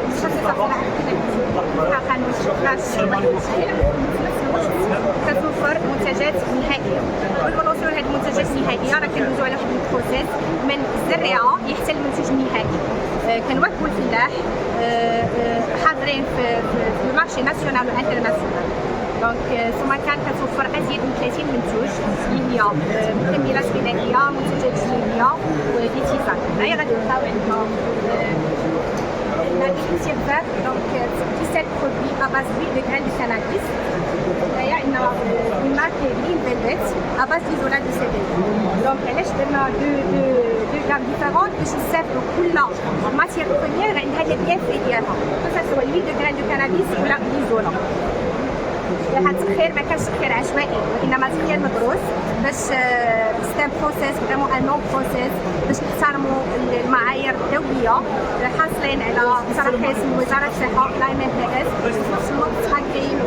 متخصصه في صناعه الحقيقه قانون كتوفر منتجات نهائيه. قبل ما نوصلوا لهذه المنتجات النهائيه راه كندوزو على واحد البروسيس من الزريعه حتى المنتج النهائي. كنواكبوا الفلاح حاضرين في المارشي ناسيونال وانترناسيونال. دونك سوماكان كتوفر ازيد من 30 منتوج اللي هي مكملات غذائيه، منتجات جلديه وفيتيسان. هي غادي نلقاو عندنا la délicieux vert, donc 17 produits à base d'huile de graines de cannabis. Il y a une marque Green Velvet à base d'isolat de CBD. Donc علاش درنا deux gammes différentes باش نستافدوا كل matière première عندها لي بيانفي ديالها، سواء l'huile de graines de cannabis ولا l'isolat. هذا التخير ما كانش تخير عشوائي وانما تخير مدروس باش ستان بروسيس فريمون ان نون بروسيس باش نحترموا المعايير الدوليه حاصلين على تراخيص من وزاره الصحه لا ام بي اس وفي نفس الوقت حاكين.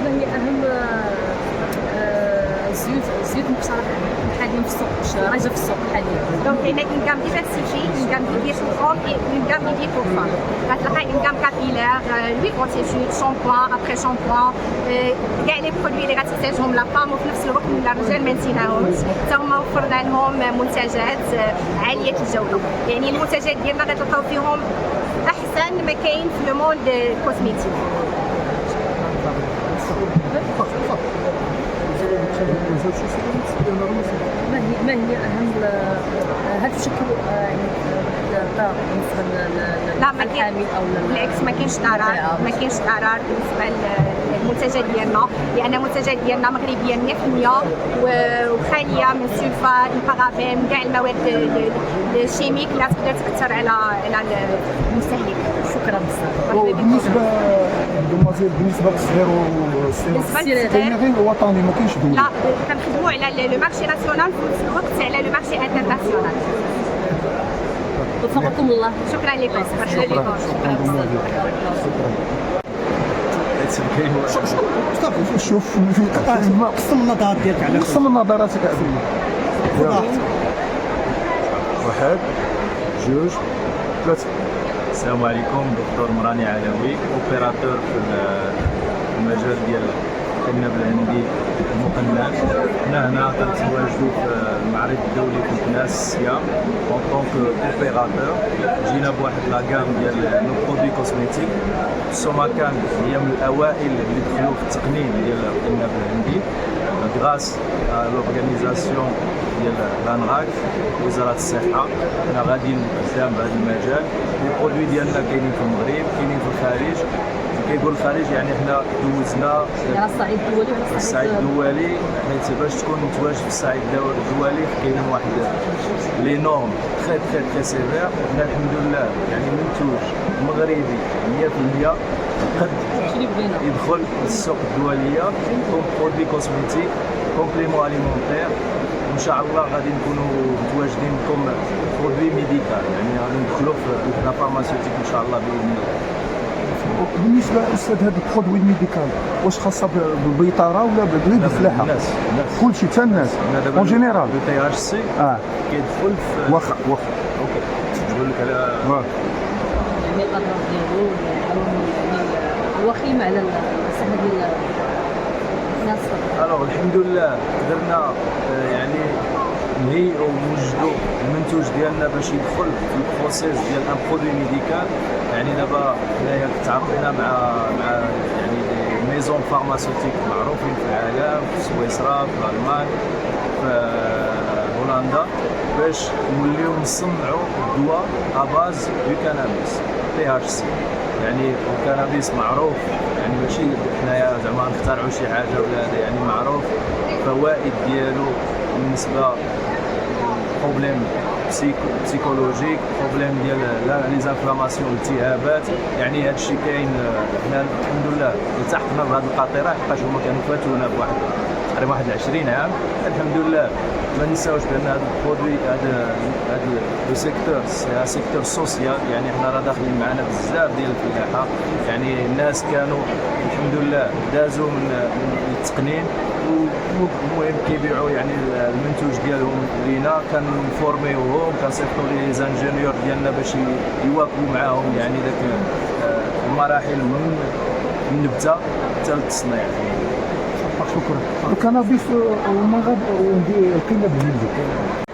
ما هي اهم زيوت بصراحه حاليا في السوق راجه في السوق حاليا؟ دونك كاينه اون غام ديفيرسيفي، اون غام ديديي pour hommes et une gamme dédiée pour femmes. غتلقاي اون غام كابيلير، لويل انتي شامبوان ابري شامبوان، كاع لي برودوي اللي غتحتاجهم لا فام وفي نفس الوقت من الرجال ما نسيناهمش، حتى هما وفرنا لهم منتجات عاليه الجوده. يعني المنتجات ديالنا غتلقاو فيهم احسن ما كاين في لو موند كوزميتيك. ما هي اهم هل تشكل يعني ضرر بالنسبه للحامل او بالعكس ما كاينش ضرر، ما كاينش ضرر بالنسبه للمنتجات ديالنا، لان المنتجات ديالنا مغربيه 100% وخاليه من السلفات البارابين كاع المواد الشيميك اللي تقدر تاثر على المستهلك. شكرا بزاف. بالنسبه بالنسبه للصغير الوطني ما كاينش دولي؟ لا كنخدموا على لو مارشي ناسيونال وفي نفس الوقت على لو مارشي انترناسيونال. وفقكم الله. شكرا لكم. شوف قسم النظر ديالك على قسم نظراتك على واحد جوج ثلاثة. السلام عليكم، دكتور مراني علوي، اوبيراتور في المجال ديال العنب الهندي المقنن. حنا هنا كنتواجدوا في المعرض الدولي في كناس السيام اون طونك اوبيراتور. جينا بواحد لاكام ديال لو برودوي كوزميتيك. سوماكان هي من الاوائل اللي دخلوا في التقنين ديال العنب الهندي غراس لورغانيزاسيون ديال لانراك وزاره الصحه. حنا غاديين قدام بهذا المجال. لي برودوي ديالنا كاينين في المغرب، كاينين في الخارج. كيقول الخارج يعني حنا دوزنا على الصعيد الدولي وعلى الصعيد الدولي، حيت باش تكون متواجد في الصعيد الدولي كاينين واحد لي نورم تري تري تري سيفير. حنا الحمد لله يعني منتوج مغربي 100% قد يدخل للسوق الدوليه كوم برودوي كوزميتيك كومبليمون اليمونتير. وان شاء الله غادي نكونوا متواجدين كوم برودوي ميديكال، يعني غادي ندخلوا في لا فارماسيوتيك ان شاء الله باذن الله. بالنسبه استاذ هذا البرودوي ميديكال واش خاصه بالبيطره ولا بالفلاحه؟ الناس كلشي حتى الناس اون جينيرال لو تي اتش سي كيدخل في واخا اوكي نقول لك على يعني الاضرار ديالو الوخيمه على الصحه ديال الناس. الوغ الحمد لله قدرنا يعني نهيئوا ونوجدوا المنتوج ديالنا باش يدخل في البروسيس ديال ان برودوي ميديكال. يعني دابا حنايا تعاقدنا مع يعني دي ميزون فارماسيوتيك معروفين في العالم، في سويسرا، في الالمان، في هولندا، باش نوليو نصنعوا الدواء اباز دو كانابيس تي اتش سي. يعني الكانابيس معروف، يعني ماشي حنايا زعما نخترعوا شي حاجه ولا هذا، يعني معروف الفوائد ديالو بالنسبه بروبليم بسيكولوجيك، بروبليم ديال لي زانفلاماسيون الالتهابات. يعني هذا الشيء كاين. حنا الحمد لله التحقنا بهذه القطيره حيت هما كانوا فاتونا بواحد تقريبا 21 عام. الحمد لله ما ننساوش بان هذا البرودوي هذا لو سيكتور سي سيكتور سوسيال. يعني حنا راه داخلين معنا بزاف ديال الفلاحه، يعني الناس كانوا الحمد لله دازوا من التقنين المهم كيبيعوا يعني المنتوج ديالهم لينا، كنفورميوهم، كنصيفطوا لي زانجينيور ديالنا باش يواكبوا معاهم يعني داك المراحل من النبته حتى للتصنيع. شكرا. الكنابيس والمغرب القله بالجلد